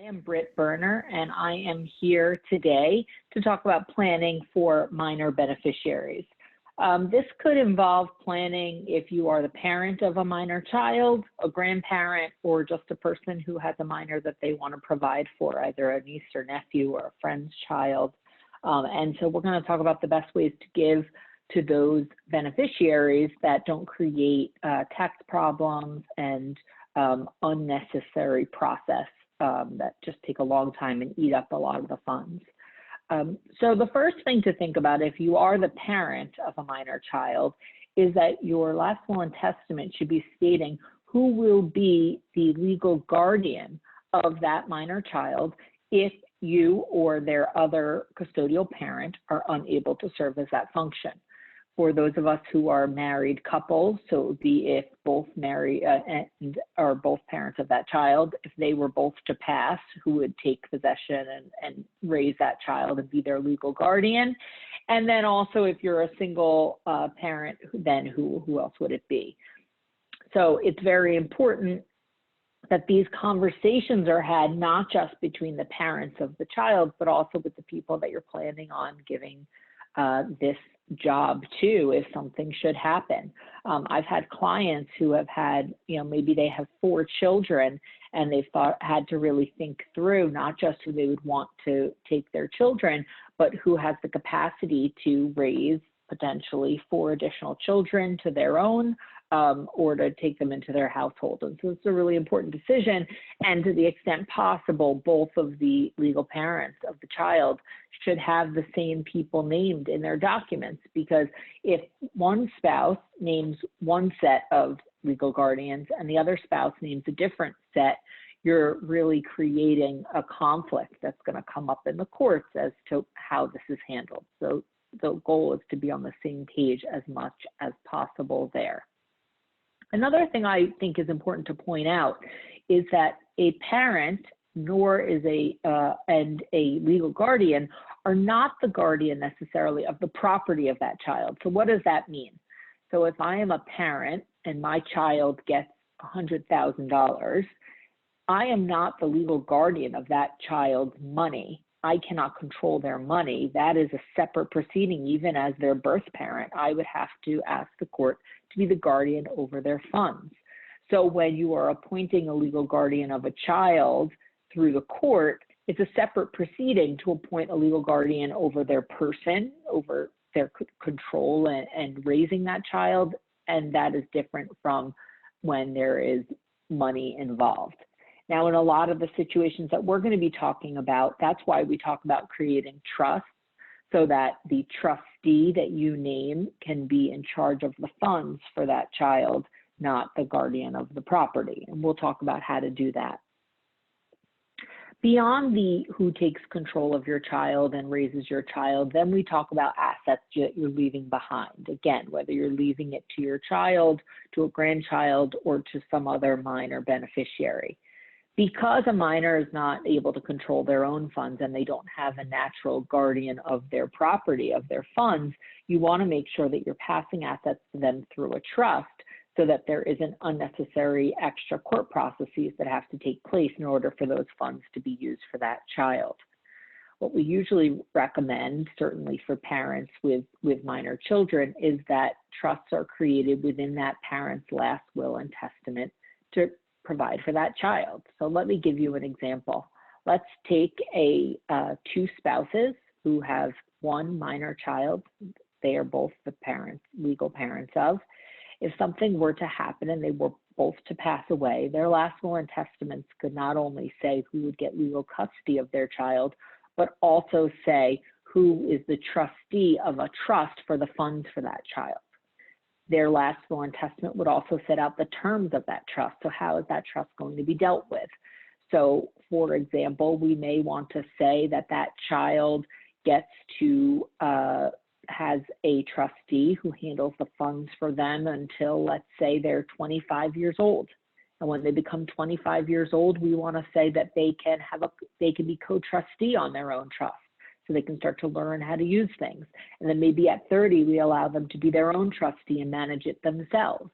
am Britt Burner, and I am here today to talk about planning for minor beneficiaries. This could involve planning if you are the parent of a minor child, a grandparent, or just a person who has a minor that they want to provide for, either a niece or nephew or a friend's child. And so we're going to talk about the best ways to give to those beneficiaries that don't create tax problems and unnecessary process that just take a long time and eat up a lot of the funds. So the first thing to think about if you are the parent of a minor child is that your last will and testament should be stating who will be the legal guardian of that minor child if you or their other custodial parent are unable to serve as that function. For those of us who are married couples, so it would be if both married and are both parents of that child, if they were both to pass, who would take possession and raise that child and be their legal guardian. And then also if you're a single parent, then who else would it be? So it's very important that these conversations are had not just between the parents of the child, but also with the people that you're planning on giving this job to if something should happen. I've had clients who have had, maybe they have 4 children and they've had to really think through not just who they would want to take their children, but who has the capacity to raise potentially 4 additional children to their own or to take them into their household. And so it's a really important decision. And to the extent possible, both of the legal parents of the child should have the same people named in their documents, because if one spouse names one set of legal guardians and the other spouse names a different set, you're really creating a conflict that's going to come up in the courts as to how this is handled. So the goal is to be on the same page as much as possible there. Another thing I think is important to point out is that a parent nor is and a legal guardian are not the guardian necessarily of the property of that child. So what does that mean? So if I am a parent and my child gets $100,000, I am not the legal guardian of that child's money. I cannot control their money. That is a separate proceeding. Even as their birth parent, I would have to ask the court to be the guardian over their funds. So when you are appointing a legal guardian of a child through the court, it's a separate proceeding to appoint a legal guardian over their person, over their control and raising that child. And that is different from when there is money involved. Now, in a lot of the situations that we're going to be talking about, that's why we talk about creating trust, so that the trustee that you name can be in charge of the funds for that child, not the guardian of the property. And we'll talk about how to do that. Beyond the who takes control of your child and raises your child, then we talk about assets that you're leaving behind. Again, whether you're leaving it to your child, to a grandchild, or to some other minor beneficiary. Because a minor is not able to control their own funds and they don't have a natural guardian of their property, of their funds, you want to make sure that you're passing assets to them through a trust so that there isn't unnecessary extra court processes that have to take place in order for those funds to be used for that child. What we usually recommend, certainly for parents with minor children, is that trusts are created within that parent's last will and testament to provide for that child. So let me give you an example. Let's take 2 spouses who have one minor child. They are both the parents, legal parents of. If something were to happen and they were both to pass away, their last will and testaments could not only say who would get legal custody of their child, but also say who is the trustee of a trust for the funds for that child. Their last will and testament would also set out the terms of that trust. So how is that trust going to be dealt with? So for example, we may want to say that that child gets to, has a trustee who handles the funds for them until, let's say, they're 25 years old. And when they become 25 years old, we want to say that they can be co-trustee on their own trust, so they can start to learn how to use things. And then maybe at 30, we allow them to be their own trustee and manage it themselves.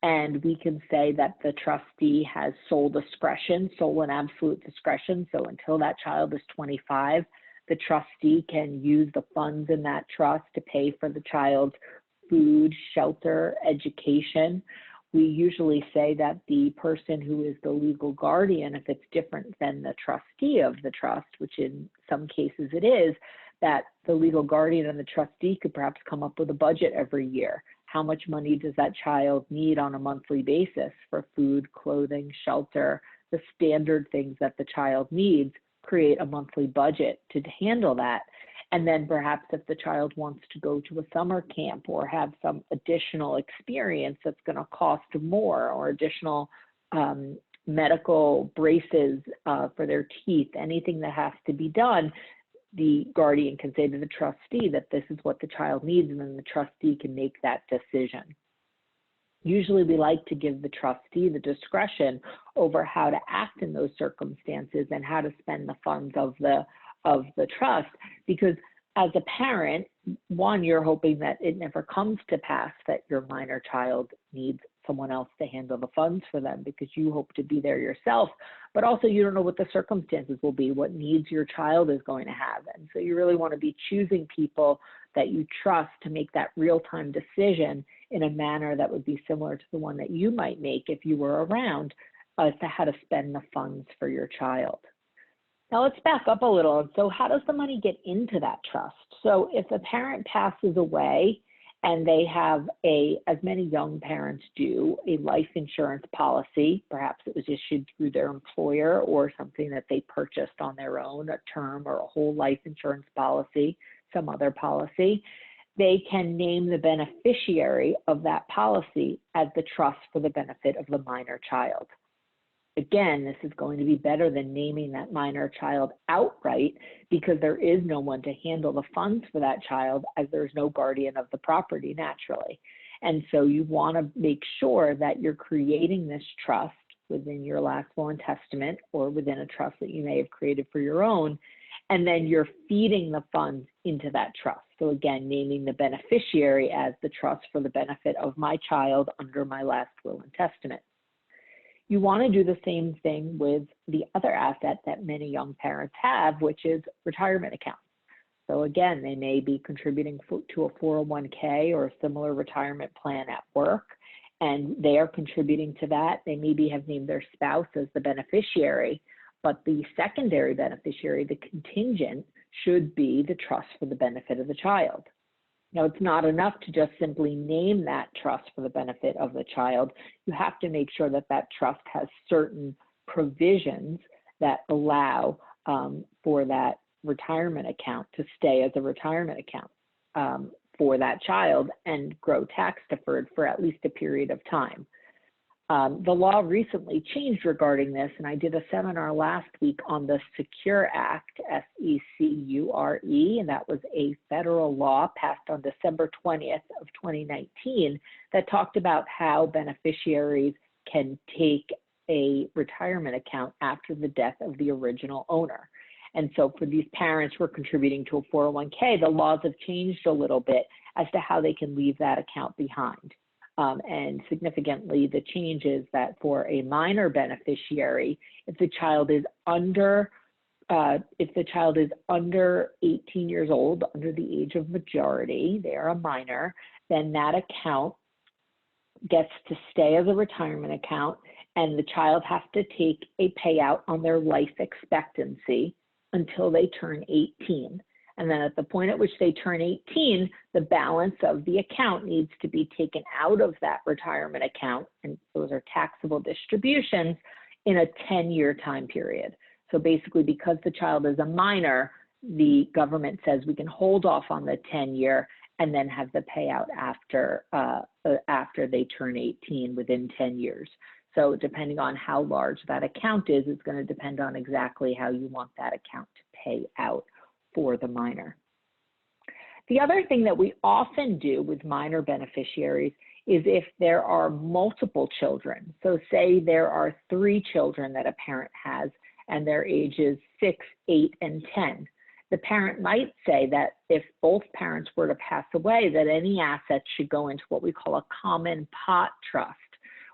And we can say that the trustee has sole discretion, sole and absolute discretion. So until that child is 25, the trustee can use the funds in that trust to pay for the child's food, shelter, education. We usually say that the person who is the legal guardian, if it's different than the trustee of the trust, which in some cases it is, that the legal guardian and the trustee could perhaps come up with a budget every year. How much money does that child need on a monthly basis for food, clothing, shelter, the standard things that the child needs, create a monthly budget to handle that. And then perhaps if the child wants to go to a summer camp or have some additional experience that's going to cost more, or additional medical braces for their teeth, anything that has to be done, the guardian can say to the trustee that this is what the child needs, and then the trustee can make that decision. Usually we like to give the trustee the discretion over how to act in those circumstances and how to spend the funds of the trust, because as a parent, one, you're hoping that it never comes to pass that your minor child needs someone else to handle the funds for them because you hope to be there yourself, but also you don't know what the circumstances will be, what needs your child is going to have. And so you really want to be choosing people that you trust to make that real-time decision in a manner that would be similar to the one that you might make if you were around as to how to spend the funds for your child. Now let's back up a little. So how does the money get into that trust? So if a parent passes away and they have as many young parents do, a life insurance policy, perhaps it was issued through their employer or something that they purchased on their own, a term or a whole life insurance policy, some other policy, they can name the beneficiary of that policy as the trust for the benefit of the minor child. Again, this is going to be better than naming that minor child outright because there is no one to handle the funds for that child, as there's no guardian of the property naturally. And so you want to make sure that you're creating this trust within your last will and testament or within a trust that you may have created for your own, and then you're feeding the funds into that trust. So again, naming the beneficiary as the trust for the benefit of my child under my last will and testament. You want to do the same thing with the other asset that many young parents have, which is retirement accounts. So again, they may be contributing to a 401k or a similar retirement plan at work, and they are contributing to that. They maybe have named their spouse as the beneficiary, but the secondary beneficiary, the contingent, should be the trust for the benefit of the child. Now, it's not enough to just simply name that trust for the benefit of the child. You have to make sure that that trust has certain provisions that allow for that retirement account to stay as a retirement account for that child and grow tax deferred for at least a period of time. The law recently changed regarding this, and I did a seminar last week on the SECURE Act, S-E-C-U-R-E, and that was a federal law passed on December 20th of 2019 that talked about how beneficiaries can take a retirement account after the death of the original owner. And so for these parents who are contributing to a 401k, the laws have changed a little bit as to how they can leave that account behind. And significantly, the change is that for a minor beneficiary, if the child is under 18 years old, under the age of majority, they are a minor, then that account gets to stay as a retirement account, and the child has to take a payout on their life expectancy until they turn 18. And then at the point at which they turn 18, the balance of the account needs to be taken out of that retirement account, and those are taxable distributions, in a 10-year time period. So basically, because the child is a minor, the government says we can hold off on the 10-year and then have the payout after they turn 18 within 10 years. So depending on how large that account is, it's going to depend on exactly how you want that account to pay out for the minor. The other thing that we often do with minor beneficiaries is if there are multiple children. So say there are 3 children that a parent has and their ages 6, 8, and 10. The parent might say that if both parents were to pass away, that any assets should go into what we call a common pot trust.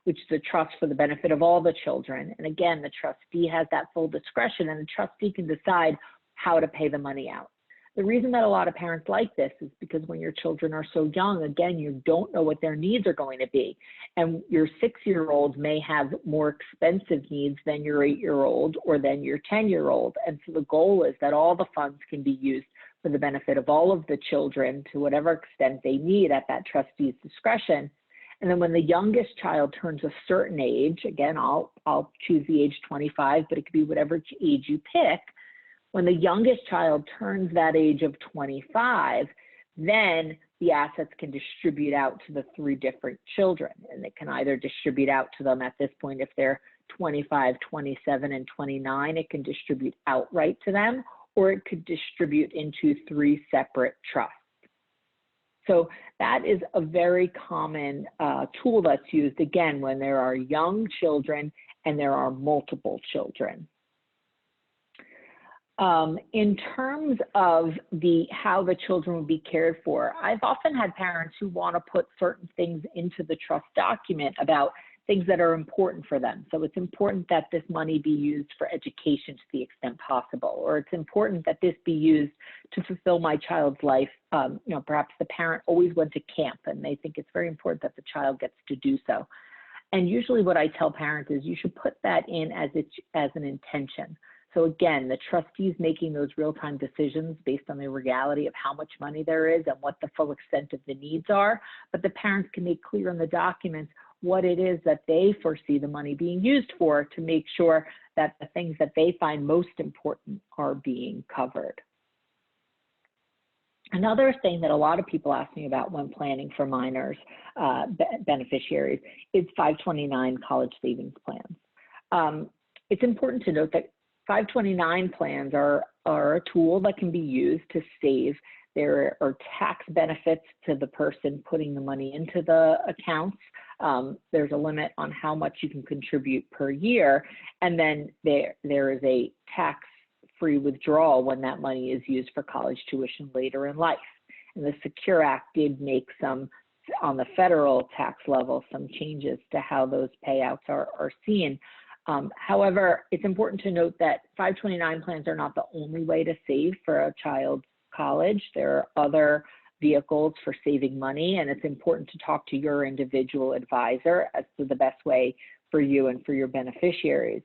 which is a trust for the benefit of all the children. And again, the trustee has that full discretion, and the trustee can decide how to pay the money out. The reason that a lot of parents like this is because when your children are so young, again, you don't know what their needs are going to be. And your 6-year-old may have more expensive needs than your 8-year-old or than your 10-year-old. And so the goal is that all the funds can be used for the benefit of all of the children to whatever extent they need at that trustee's discretion. And then when the youngest child turns a certain age, again, I'll choose the age 25, but it could be whatever age you pick. When the youngest child turns that age of 25, then the assets can distribute out to the 3 different children. And it can either distribute out to them at this point, if they're 25, 27, and 29, it can distribute outright to them, or it could distribute into 3 separate trusts. So that is a very common tool that's used, again, when there are young children and there are multiple children. In terms of how the children would be cared for, I've often had parents who want to put certain things into the trust document about things that are important for them. So it's important that this money be used for education to the extent possible, or it's important that this be used to fulfill my child's life. Perhaps the parent always went to camp and they think it's very important that the child gets to do so. And usually what I tell parents is you should put that in as an intention. So again, the trustees making those real-time decisions based on the reality of how much money there is and what the full extent of the needs are, but the parents can make clear in the documents what it is that they foresee the money being used for to make sure that the things that they find most important are being covered. Another thing that a lot of people ask me about when planning for minors, beneficiaries, is 529 college savings plans. It's important to note that 529 plans are a tool that can be used to save. There are tax benefits to the person putting the money into the accounts. There's a limit on how much you can contribute per year. And then there is a tax-free withdrawal when that money is used for college tuition later in life. And the Secure Act did make some, on the federal tax level, some changes to how those payouts are seen. However, it's important to note that 529 plans are not the only way to save for a child's college. There are other vehicles for saving money, and it's important to talk to your individual advisor as to the best way for you and for your beneficiaries.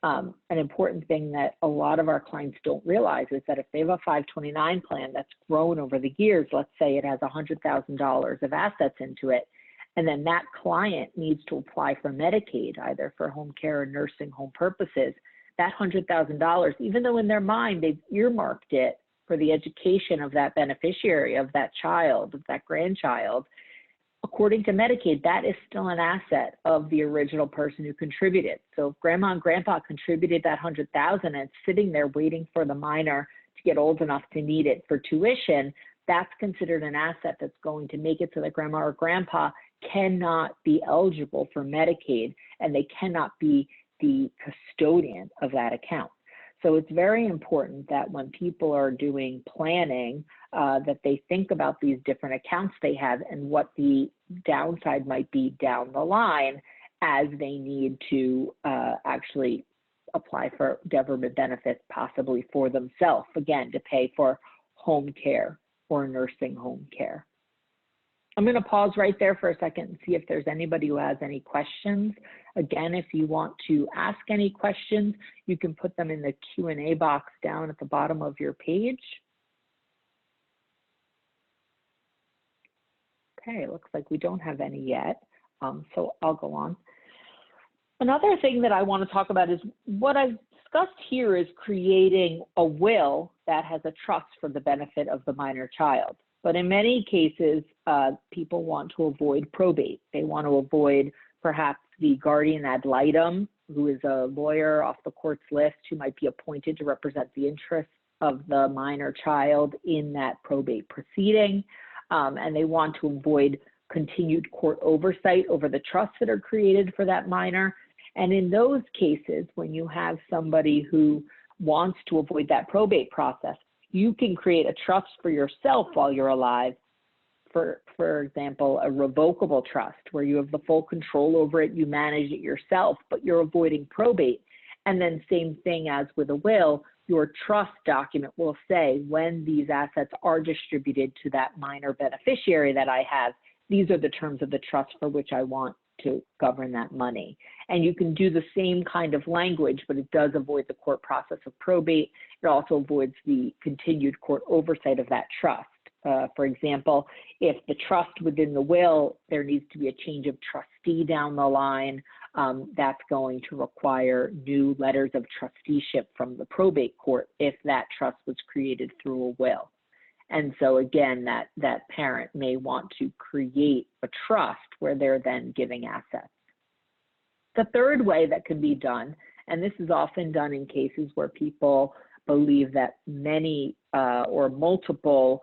An important thing that a lot of our clients don't realize is that if they have a 529 plan that's grown over the years, let's say it has $100,000 of assets into it, and then that client needs to apply for Medicaid, either for home care or nursing home purposes, that $100,000, even though in their mind they've earmarked it for the education of that beneficiary, of that child, of that grandchild, according to Medicaid, that is still an asset of the original person who contributed. So if grandma and grandpa contributed that $100,000 and it's sitting there waiting for the minor to get old enough to need it for tuition, that's considered an asset that's going to make it so that grandma or grandpa cannot be eligible for Medicaid, and they cannot be the custodian of that account. So it's very important that when people are doing planning, that they think about these different accounts they have and what the downside might be down the line as they need to actually apply for government benefits, possibly for themselves, again, to pay for home care or nursing home care. I'm going to pause right there for a second and see if there's anybody who has any questions. Again, if you want to ask any questions, you can put them in the Q&A box down at the bottom of your page. Okay, it looks like we don't have any yet, so I'll go on. Another thing that I want to talk about is what I've discussed here is creating a will that has a trust for the benefit of the minor child. But in many cases, people want to avoid probate. They want to avoid perhaps the guardian ad litem, who is a lawyer off the court's list who might be appointed to represent the interests of the minor child in that probate proceeding. And they want to avoid continued court oversight over the trusts that are created for that minor. And in those cases, when you have somebody who wants to avoid that probate process, you can create a trust for yourself while you're alive for example, a revocable trust where you have the full control over it, you manage it yourself, but you're avoiding probate. And then same thing as with a will, your trust document will say when these assets are distributed to that minor beneficiary that I have, these are the terms of the trust for which I want to govern that money. And you can do the same kind of language, but it does avoid the court process of probate. It also avoids the continued court oversight of that trust. For example, if the trust within the will, there needs to be a change of trustee down the line, that's going to require new letters of trusteeship from the probate court if that trust was created through a will. And so again, that parent may want to create a trust where they're then giving assets. The third way that could be done, and this is often done in cases where people believe that many or multiple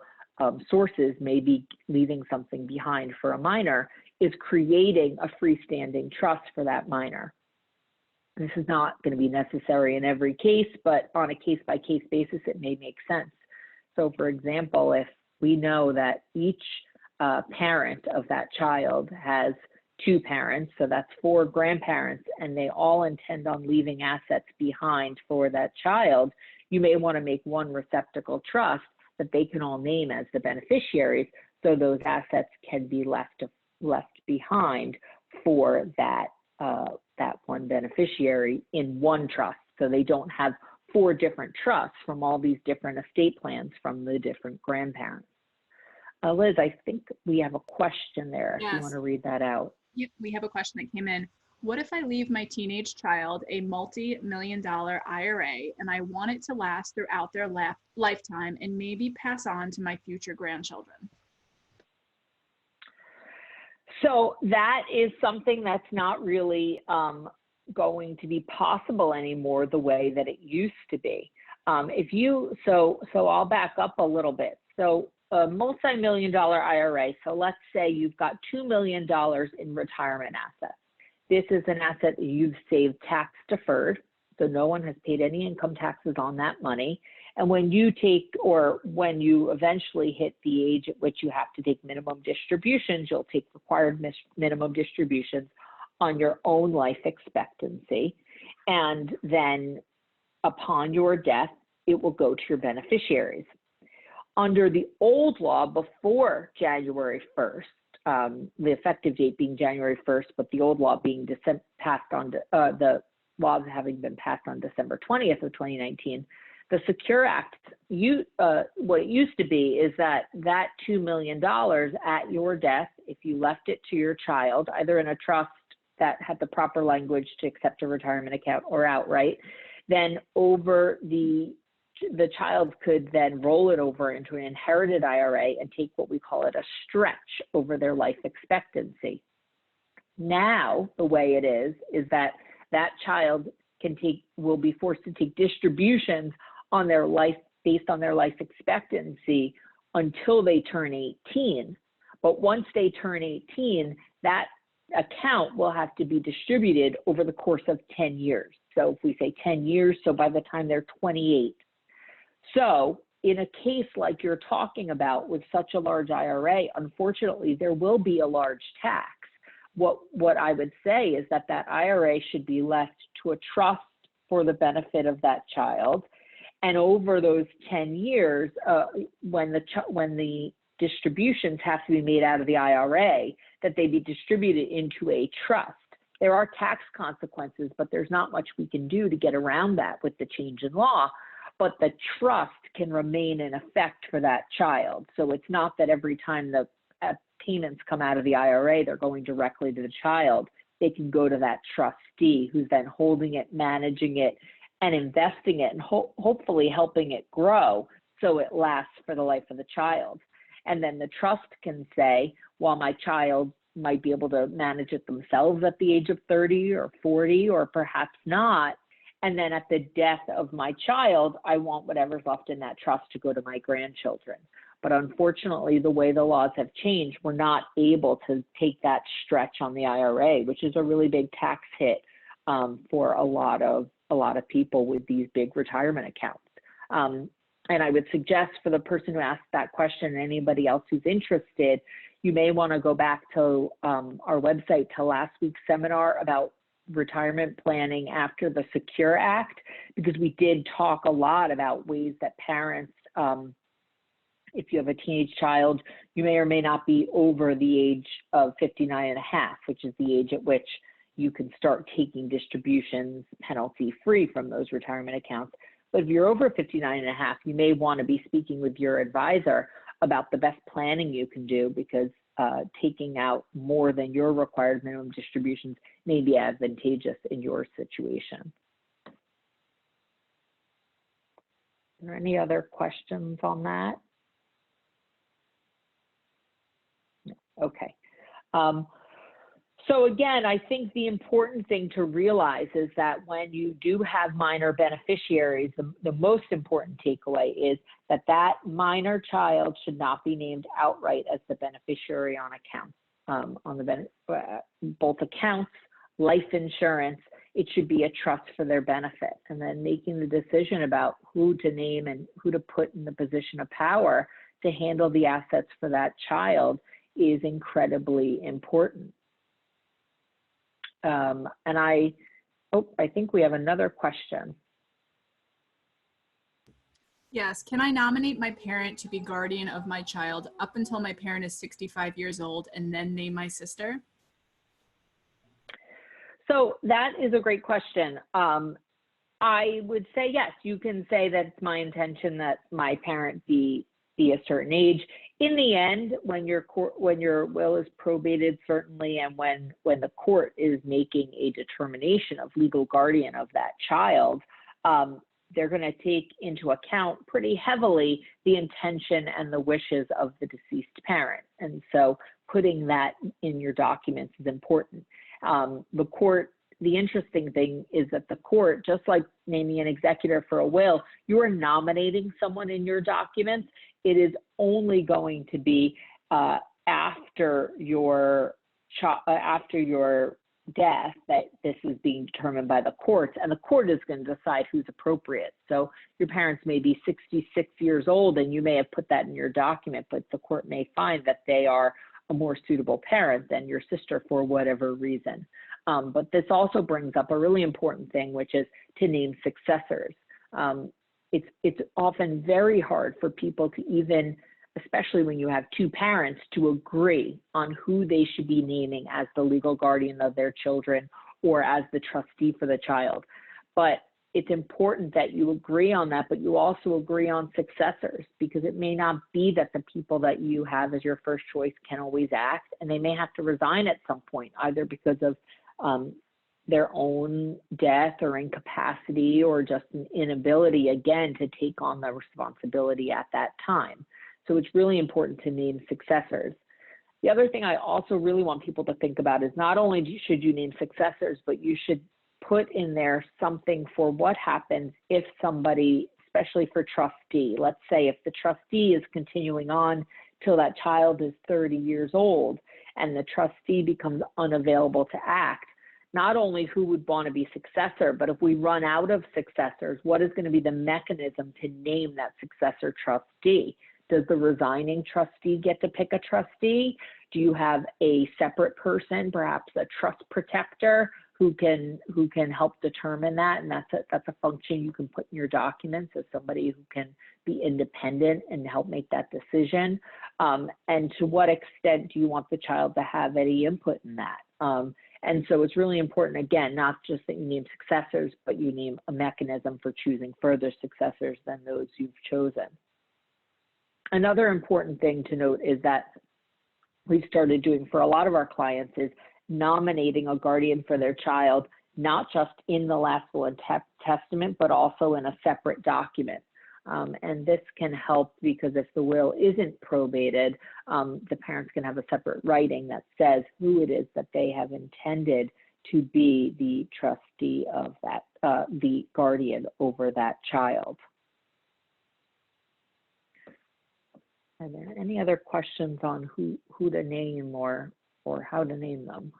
sources may be leaving something behind for a minor, is creating a freestanding trust for that minor. This is not going to be necessary in every case, but on a case-by-case basis, it may make sense. So for example, if we know that each parent of that child has 2 parents, so that's 4 grandparents, and they all intend on leaving assets behind for that child, you may want to make one receptacle trust that they can all name as the beneficiaries, so those assets can be left behind for that one beneficiary in one trust, so they don't have 4 different trusts from all these different estate plans from the different grandparents. Liz, I think we have a question there. Yes. If you want to read that out. Yep, we have a question that came in. What if I leave my teenage child a multi-million-dollar IRA and I want it to last throughout their lifetime and maybe pass on to my future grandchildren? So that is something that's not really going to be possible anymore the way that it used to be. So I'll back up a little bit. So a multi-million-dollar IRA, so let's say you've got $2 million in retirement assets. This is an asset that you've saved tax deferred, so no one has paid any income taxes on that money. And when you eventually hit the age at which you have to take minimum distributions, you'll take required minimum distributions on your own life expectancy. And then upon your death, it will go to your beneficiaries. Under the old law before January 1st, the effective date being January 1st, but the old law being passed on to, the laws having been passed on December 20th of 2019, the Secure Act, what it used to be is that $2 million at your death, if you left it to your child, either in a trust that had the proper language to accept a retirement account or outright, then the child could then roll it over into an inherited IRA and take what we call it a stretch over their life expectancy. Now, the way it is that child will be forced to take distributions on their life based on their life expectancy until they turn 18. But once they turn 18, that account will have to be distributed over the course of 10 years. So if we say 10 years, so by the time they're 28. So in a case like you're talking about with such a large IRA, unfortunately, there will be a large tax. What I would say is that IRA should be left to a trust for the benefit of that child. And over those 10 years, when the distributions have to be made out of the IRA, that they be distributed into a trust. There are tax consequences, but there's not much we can do to get around that with the change in law. But the trust can remain in effect for that child. So it's not that every time the payments come out of the IRA, they're going directly to the child. They can go to that trustee who's then holding it, managing it, and investing it, and hopefully helping it grow so it lasts for the life of the child. And then the trust can say, well, my child might be able to manage it themselves at the age of 30 or 40, or perhaps not. And then at the death of my child, I want whatever's left in that trust to go to my grandchildren. But unfortunately, the way the laws have changed, we're not able to take that stretch on the IRA, which is a really big tax hit for a lot of people with these big retirement accounts. And I would suggest for the person who asked that question and anybody else who's interested, you may want to go back to our website to last week's seminar about retirement planning after the Secure Act, because we did talk a lot about ways that parents, if you have a teenage child, you may or may not be over the age of 59 and a half, which is the age at which you can start taking distributions penalty-free from those retirement accounts. But if you're over 59 and a half, you may want to be speaking with your advisor about the best planning you can do, because taking out more than your required minimum distributions may be advantageous in your situation. Are there any other questions on that? Okay. So again, I think the important thing to realize is that when you do have minor beneficiaries, the most important takeaway is that that minor child should not be named outright as the beneficiary on accounts, both accounts, life insurance. It should be a trust for their benefit. And then making the decision about who to name and who to put in the position of power to handle the assets for that child is incredibly important. And I think we have another question. Yes, can I nominate my parent to be guardian of my child up until my parent is 65 years old and then name my sister? So that is a great question. I would say yes, you can say that it's my intention that my parent be a certain age. In the end, when your will is probated, certainly, and when the court is making a determination of legal guardian of that child, they're going to take into account pretty heavily the intention and the wishes of the deceased parent. And so putting that in your documents is important. The interesting thing is that the court, just like naming an executor for a will, you are nominating someone in your documents. It is only going to be after your death that this is being determined by the courts, and the court is going to decide who's appropriate. So your parents may be 66 years old and you may have put that in your document, but the court may find that they are a more suitable parent than your sister for whatever reason. But this also brings up a really important thing, which is to name successors. It's often very hard for people to even, especially when you have two parents, to agree on who they should be naming as the legal guardian of their children or as the trustee for the child. But it's important that you agree on that, but you also agree on successors, because it may not be that the people that you have as your first choice can always act, and they may have to resign at some point, either because of their own death or incapacity, or just an inability, again, to take on the responsibility at that time. So it's really important to name successors. The other thing I also really want people to think about is not only should you name successors, but you should put in there something for what happens if somebody, especially for trustee, let's say if the trustee is continuing on till that child is 30 years old and the trustee becomes unavailable to act, not only who would want to be successor, but if we run out of successors, what is going to be the mechanism to name that successor trustee? Does the resigning trustee get to pick a trustee? Do you have a separate person, perhaps a trust protector, who can help determine that? And that's a function you can put in your documents as somebody who can be independent and help make that decision. And to what extent do you want the child to have any input in that? And so it's really important, again, not just that you name successors, but you name a mechanism for choosing further successors than those you've chosen. Another important thing to note is that we've started doing for a lot of our clients is nominating a guardian for their child, not just in the last will and testament, but also in a separate document. And this can help because if the will isn't probated, the parents can have a separate writing that says who it is that they have intended to be the trustee of that, the guardian over that child. Are there any other questions on who to name or how to name them?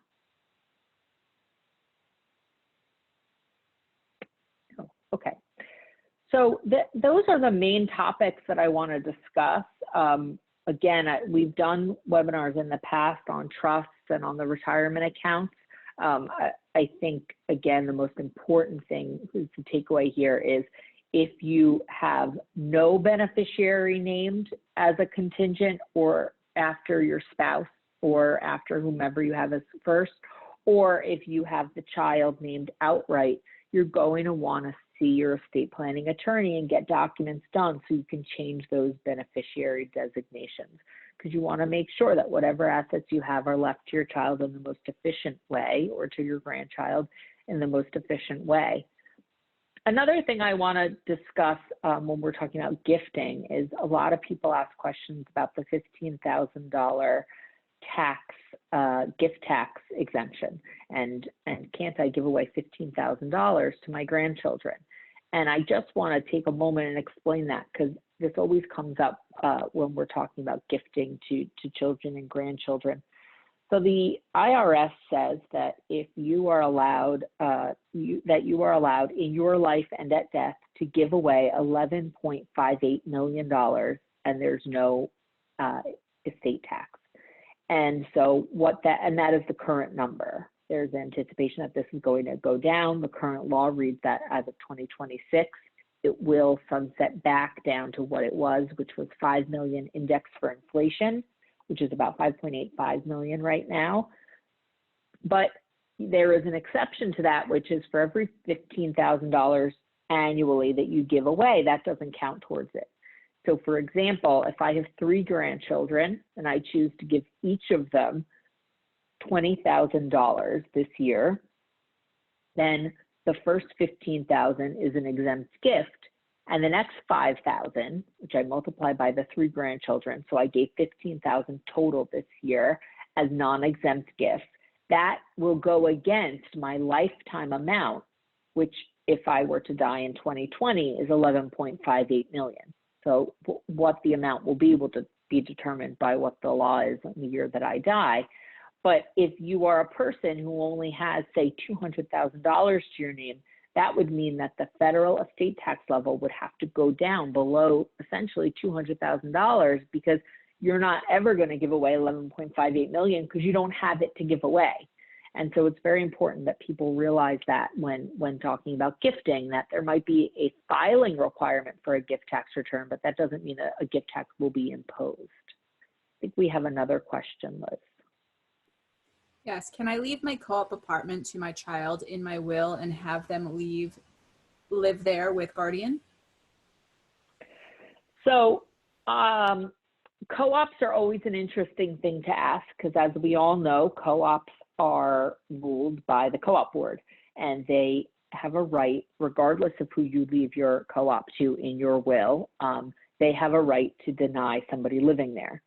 Oh, okay. So those are the main topics that I want to discuss. Again, we've done webinars in the past on trusts and on the retirement accounts. I think, again, the most important thing to take away here is if you have no beneficiary named as a contingent or after your spouse or after whomever you have as first, or if you have the child named outright, you're going to want to see your estate planning attorney and get documents done so you can change those beneficiary designations, because you want to make sure that whatever assets you have are left to your child in the most efficient way, or to your grandchild in the most efficient way. Another thing I want to discuss when we're talking about gifting is a lot of people ask questions about the $15,000 gift tax exemption, and can't I give away $15,000 to my grandchildren? And I just want to take a moment and explain that, because this always comes up when we're talking about gifting to children and grandchildren. So the IRS says that if you are allowed, you are allowed in your life and at death to give away $11.58 million, and there's no estate tax. And so that is the current number. There's anticipation that this is going to go down. The current law reads that as of 2026, it will sunset back down to what it was, which was 5 million indexed for inflation, which is about 5.85 million right now. But there is an exception to that, which is for every $15,000 annually that you give away, that doesn't count towards it. So for example, if I have 3 grandchildren and I choose to give each of them $20,000 this year, then the first $15,000 is an exempt gift, and the next $5,000, which I multiply by the 3 grandchildren, so I gave $15,000 total this year as non-exempt gifts, that will go against my lifetime amount, which if I were to die in 2020 is 11.58 million. So what the amount will be determined by what the law is in the year that I die. But if you are a person who only has, say, $200,000 to your name, that would mean that the federal estate tax level would have to go down below essentially $200,000, because you're not ever going to give away 11.58 million because you don't have it to give away. And so it's very important that people realize that when talking about gifting, that there might be a filing requirement for a gift tax return, but that doesn't mean a gift tax will be imposed. I think we have another question, Liz. Yes, can I leave my co-op apartment to my child in my will and have them live there with guardian? So co-ops are always an interesting thing to ask, because as we all know, co-ops are ruled by the co-op board, and they have a right, regardless of who you leave your co-op to in your will, they have a right to deny somebody living there.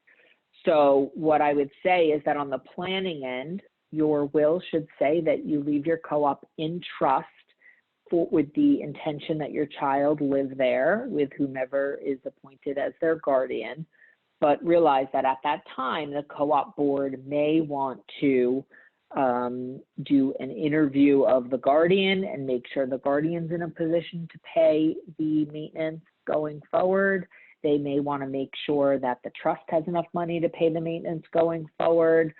So what I would say is that on the planning end, your will should say that you leave your co-op in trust with the intention that your child live there with whomever is appointed as their guardian, but realize that at that time, the co-op board may want to do an interview of the guardian and make sure the guardian's in a position to pay the maintenance going forward. They may want to make sure that the trust has enough money to pay the maintenance going forward.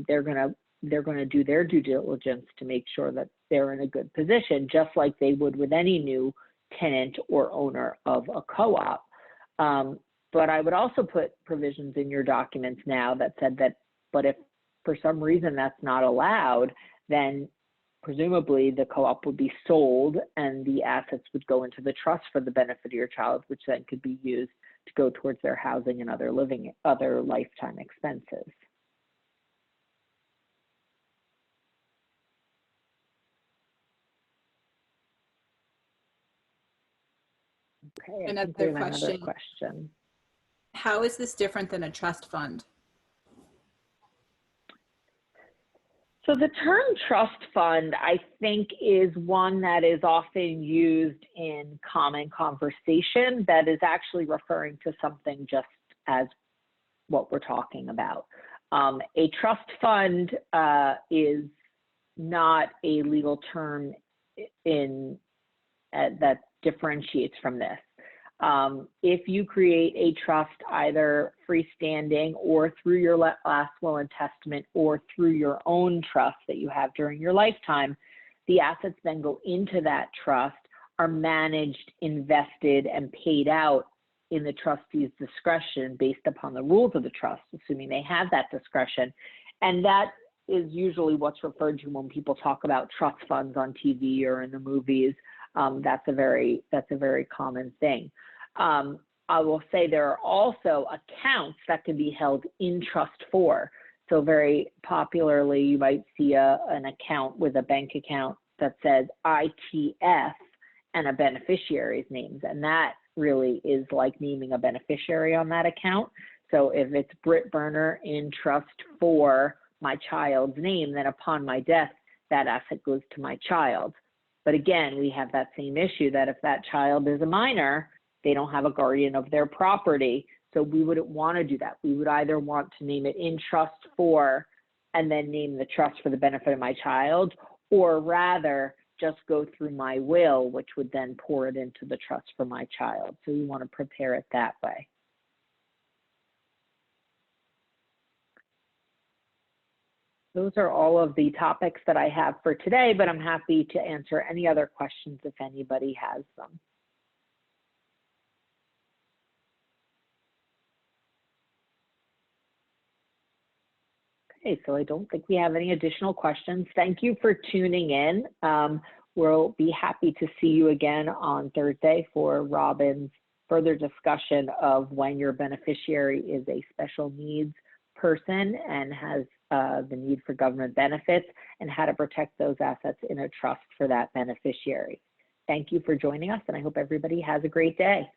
They're going to do their due diligence to make sure that they're in a good position, just like they would with any new tenant or owner of a co-op. But I would also put provisions in your documents now that said that, but if for some reason that's not allowed, then presumably the co-op would be sold and the assets would go into the trust for the benefit of your child, which then could be used to go towards their housing and other lifetime expenses. Okay, another question. How is this different than a trust fund? So the term trust fund, I think, is one that is often used in common conversation that is actually referring to something just as what we're talking about. A trust fund is not a legal term that differentiates from this. If you create a trust either freestanding or through your last will and testament or through your own trust that you have during your lifetime, the assets then go into that trust, are managed, invested, and paid out in the trustee's discretion based upon the rules of the trust, assuming they have that discretion. And that is usually what's referred to when people talk about trust funds on TV or in the movies. That's a very common thing. I will say there are also accounts that can be held in trust for. So very popularly, you might see an account with a bank account that says ITF and a beneficiary's names. And that really is like naming a beneficiary on that account. So if it's Britt Burner in trust for my child's name, then upon my death, that asset goes to my child. But again, we have that same issue that if that child is a minor, they don't have a guardian of their property. So we wouldn't want to do that. We would either want to name it in trust for and then name the trust for the benefit of my child, or rather just go through my will, which would then pour it into the trust for my child. So we want to prepare it that way. Those are all of the topics that I have for today, but I'm happy to answer any other questions if anybody has them. Okay, so I don't think we have any additional questions. Thank you for tuning in. We'll be happy to see you again on Thursday for Robin's further discussion of when your beneficiary is a special needs person and has the need for government benefits and how to protect those assets in a trust for that beneficiary. Thank you for joining us, and I hope everybody has a great day.